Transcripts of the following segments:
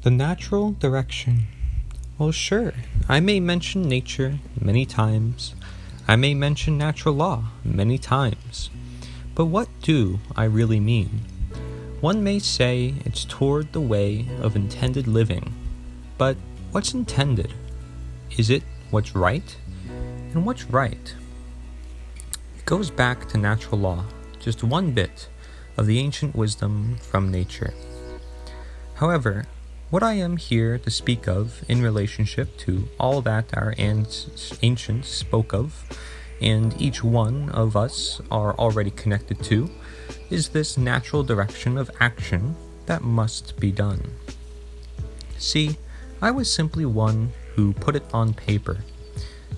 The natural direction. Well, sure, I may mention nature many times. I may mention natural law many times. But what do I really mean? One may say it's toward the way of intended living. But what's intended? Is it what's right? And what's right? It goes back to natural law, just one bit of the ancient wisdom from nature. However, what I am here to speak of in relationship to all that our ancients spoke of, and each one of us are already connected to, is this natural direction of action that must be done. See, I was simply one who put it on paper.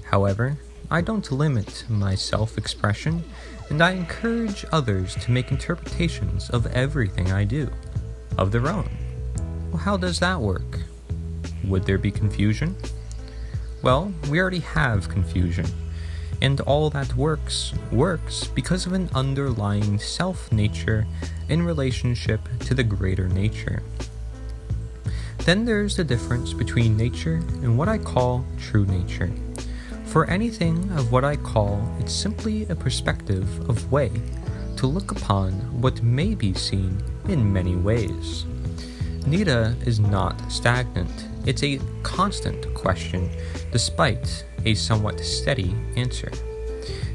However, I don't limit my self-expression, and I encourage others to make interpretations of everything I do, of their own. Well, how does that work? Would there be confusion? Well, we already have confusion, and all that works because of an underlying self-nature in relationship to the greater nature. Then there's the difference between nature and what I call true nature. For anything of what I call, it's simply a perspective of way to look upon what may be seen in many ways. Nita is not stagnant. It's a constant question, despite a somewhat steady answer.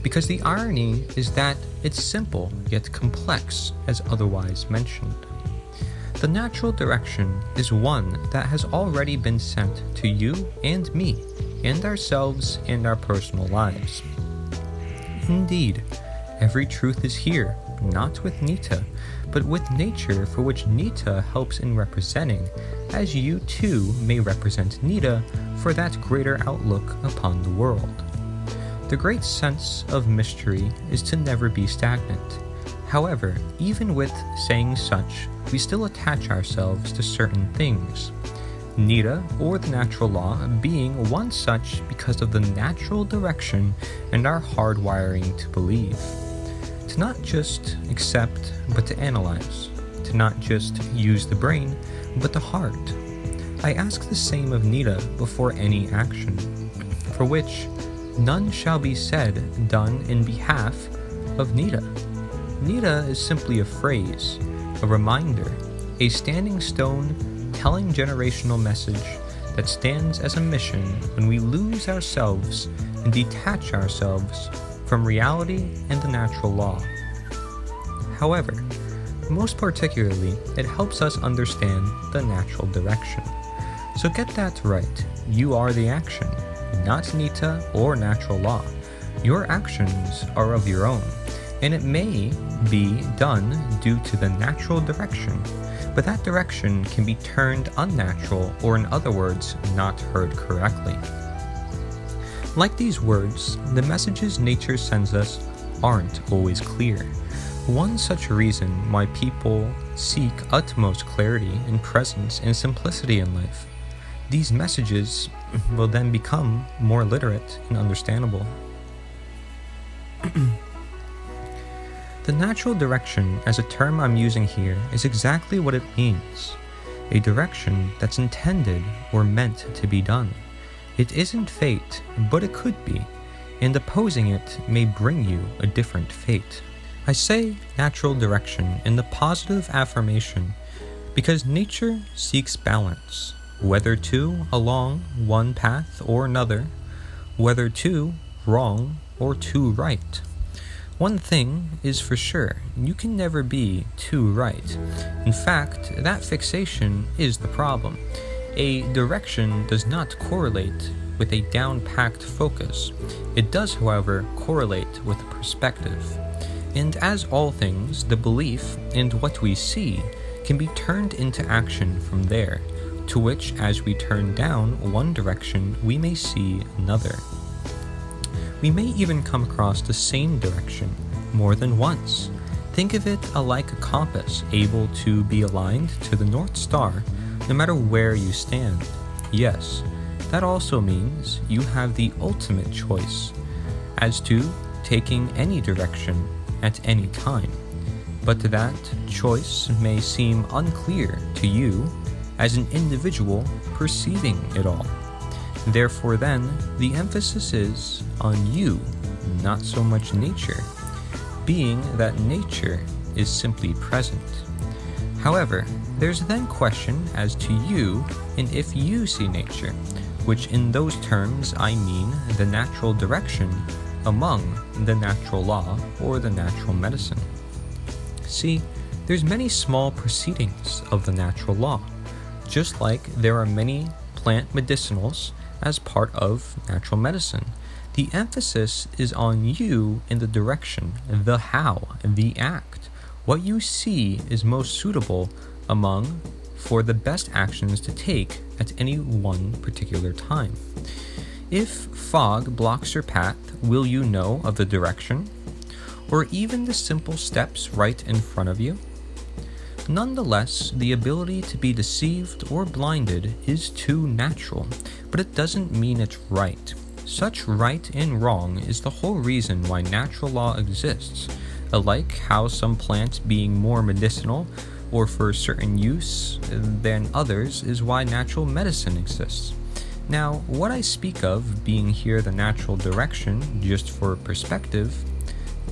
Because the irony is that it's simple yet complex, as otherwise mentioned. The natural direction is one that has already been sent to you and me, and ourselves and our personal lives. Indeed, every truth is here, not with Nita, but with nature, for which Nita helps in representing, as you too may represent Nita for that greater outlook upon the world. The great sense of mystery is to never be stagnant. However, even with saying such, we still attach ourselves to certain things. Nita, or the natural law, being one such because of the natural direction and our hardwiring to believe. To not just accept, but to analyze. To not just use the brain, but the heart. I ask the same of Nita before any action, for which none shall be said, done in behalf of Nita. Nita is simply a phrase, a reminder, a standing stone telling generational message that stands as a mission when we lose ourselves and detach ourselves from reality and the natural law. However, most particularly, it helps us understand the natural direction. So get that right. You are the action, not Nita or natural law. Your actions are of your own, and it may be done due to the natural direction, but that direction can be turned unnatural, or in other words, not heard correctly. Like these words, the messages nature sends us aren't always clear. One such reason why people seek utmost clarity and presence and simplicity in life. These messages will then become more literate and understandable. The natural direction, as a term I'm using here, is exactly what it means. A direction that's intended or meant to be done. It isn't fate, but it could be, and opposing it may bring you a different fate. I say natural direction in the positive affirmation because nature seeks balance, whether to along one path or another, whether to wrong or to right. One thing is for sure, you can never be too right. In fact, that fixation is the problem. A direction does not correlate with a down-packed focus. It does, however, correlate with perspective. And as all things, the belief and what we see can be turned into action from there, to which as we turn down one direction, we may see another. We may even come across the same direction more than once. Think of it like a compass able to be aligned to the North Star no matter where you stand. Yes, that also means you have the ultimate choice as to taking any direction at any time. But that choice may seem unclear to you as an individual perceiving it all. Therefore then, the emphasis is on you, not so much nature, being that nature is simply present. However, there's then question as to you and if you see nature, which in those terms I mean the natural direction among the natural law or the natural medicine. See, there's many small proceedings of the natural law, just like there are many plant medicinals as part of natural medicine. The emphasis is on you in the direction, the how, the act. What you see is most suitable among for the best actions to take at any one particular time. If fog blocks your path, will you know of the direction? Or even the simple steps right in front of you? Nonetheless, the ability to be deceived or blinded is too natural, but it doesn't mean it's right. Such right and wrong is the whole reason why natural law exists, alike how some plants being more medicinal or for certain use than others is why natural medicine exists. Now, what I speak of being here the natural direction, just for perspective,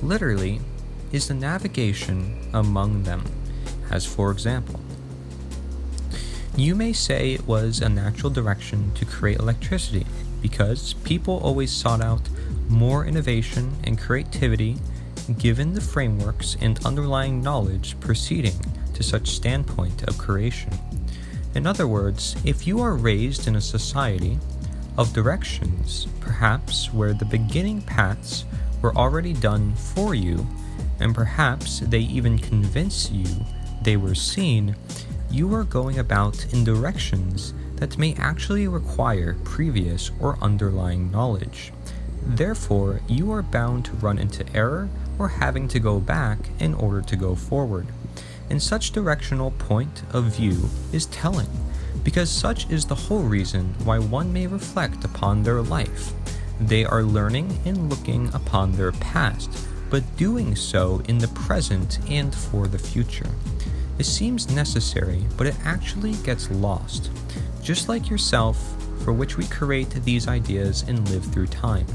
literally is the navigation among them. As for example, you may say it was a natural direction to create electricity because people always sought out more innovation and creativity given the frameworks and underlying knowledge proceeding to such standpoint of creation. In other words, if you are raised in a society of directions, perhaps where the beginning paths were already done for you, and perhaps they even convince you they were seen, you are going about in directions that may actually require previous or underlying knowledge. Therefore, you are bound to run into error or having to go back in order to go forward. And such directional point of view is telling, because such is the whole reason why one may reflect upon their life. They are learning and looking upon their past, but doing so in the present and for the future. It seems necessary, but it actually gets lost. Just like yourself, for which we create these ideas and live through time.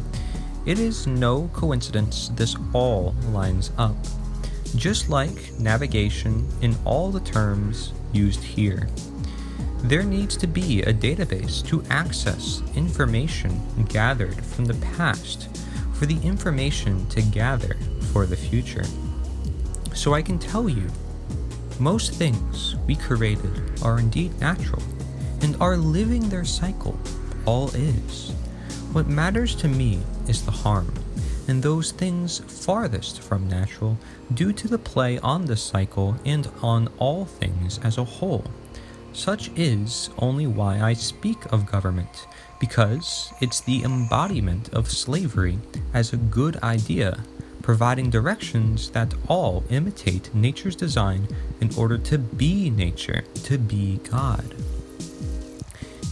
It is no coincidence this all lines up, just like navigation in all the terms used here. There needs to be a database to access information gathered from the past for the information to gather for the future. So I can tell you, most things we created are indeed natural and are living their cycle, all is. What matters to me is the harm, and those things farthest from natural due to the play on the cycle and on all things as a whole. Such is only why I speak of government, because it's the embodiment of slavery as a good idea, providing directions that all imitate nature's design in order to be nature, to be God.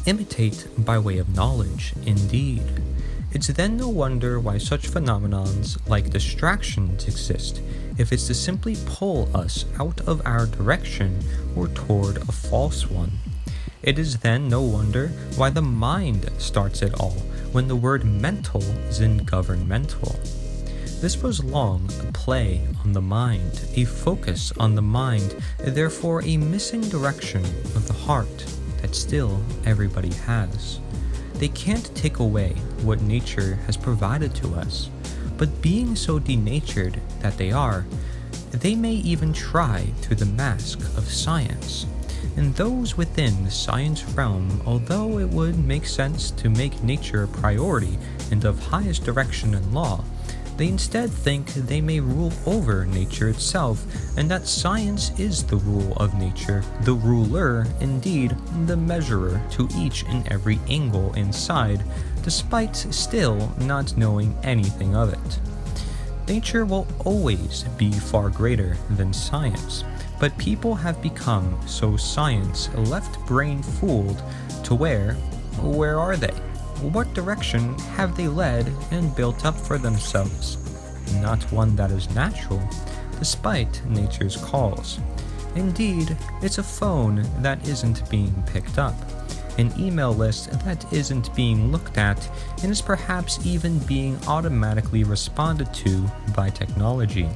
Imitate by way of knowledge, indeed. It's then no wonder why such phenomenons like distractions exist, if it's to simply pull us out of our direction or toward a false one. It is then no wonder why the mind starts it all, when the word mental is in governmental. This was long a play on the mind, a focus on the mind, therefore a missing direction of the heart that still everybody has. They can't take away what nature has provided to us, but being so denatured that they may even try through the mask of science. And those within the science realm, although it would make sense to make nature a priority and of highest direction and law, they instead think they may rule over nature itself, and that science is the rule of nature, the ruler, indeed, the measurer to each and every angle and side, despite still not knowing anything of it. Nature will always be far greater than science, but people have become so science left brain fooled to where are they? What direction have they led and built up for themselves? Not one that is natural, despite nature's calls. Indeed, it's a phone that isn't being picked up, an email list that isn't being looked at, and is perhaps even being automatically responded to by technology.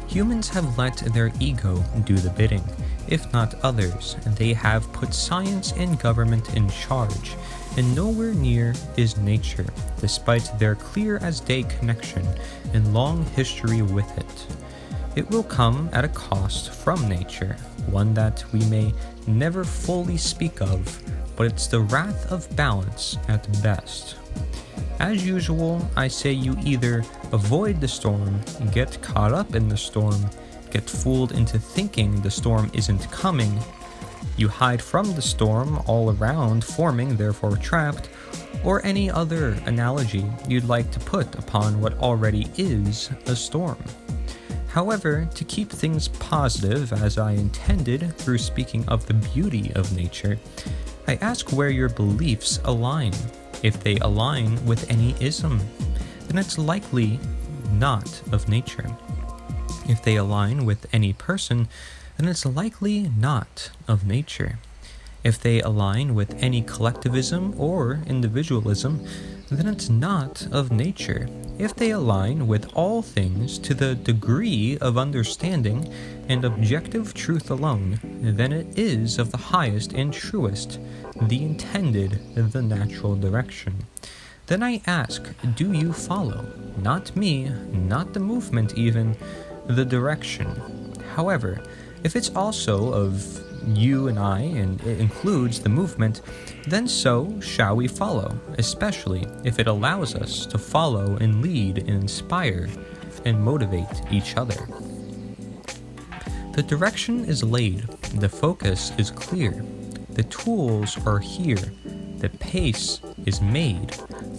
Humans have let their ego do the bidding. If not others, they have put science and government in charge, and nowhere near is nature, despite their clear-as-day connection and long history with it. It will come at a cost from nature, one that we may never fully speak of, but it's the wrath of balance at best. As usual, I say you either avoid the storm, get caught up in the storm, get fooled into thinking the storm isn't coming, you hide from the storm all around, forming, therefore trapped, or any other analogy you'd like to put upon what already is a storm. However, to keep things positive, as I intended through speaking of the beauty of nature, I ask where your beliefs align. If they align with any ism, then it's likely not of nature. If they align with any person, then it's likely not of nature. If they align with any collectivism or individualism, then it's not of nature. If they align with all things to the degree of understanding and objective truth alone, then it is of the highest and truest, the intended, the natural direction. Then I ask, do you follow? Not me, not the movement even, the direction. However, if it's also of you and I, and it includes the movement, then so shall we follow, especially if it allows us to follow and lead and inspire and motivate each other. The direction is laid, the focus is clear, the tools are here, the pace is made,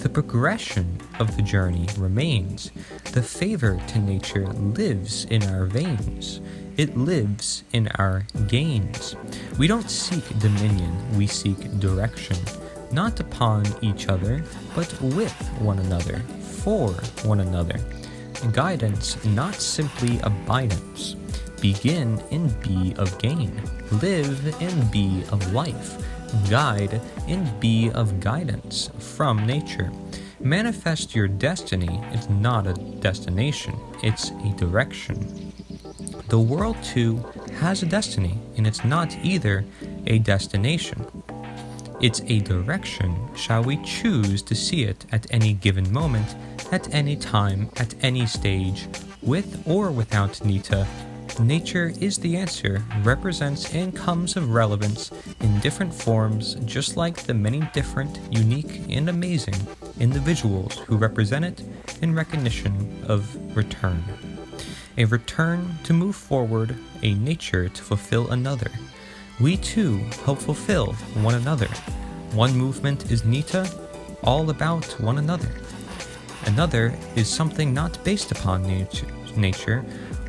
the progression of the journey remains, the favor to nature lives in our veins. It lives in our gains. We don't seek dominion, we seek direction, not upon each other, but with one another, for one another. Guidance, not simply abidance. Begin and be of gain. Live and be of life. Guide and be of guidance from nature. Manifest your destiny. It's not a destination, it's a direction. The world, too, has a destiny, and it's not either a destination. It's a direction. Shall we choose to see it at any given moment, at any time, at any stage, with or without Nita? Nature is the answer, represents and comes of relevance in different forms, just like the many different, unique, and amazing individuals who represent it in recognition of return. A return to move forward, a nature to fulfill another. We too help fulfill one another. One movement is Nita, all about one another. Another is something not based upon nature,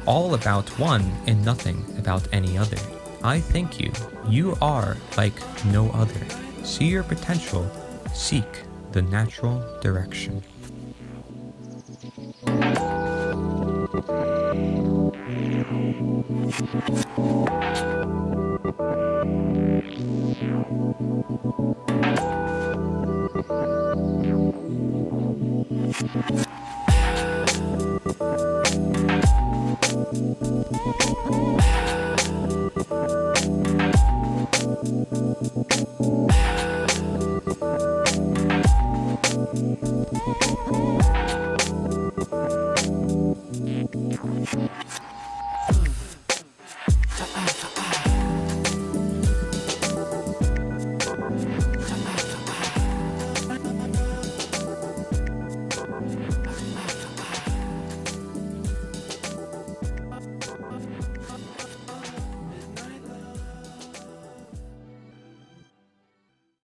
all about one and nothing about any other. I thank you. You are like no other. See your potential. Seek the natural direction.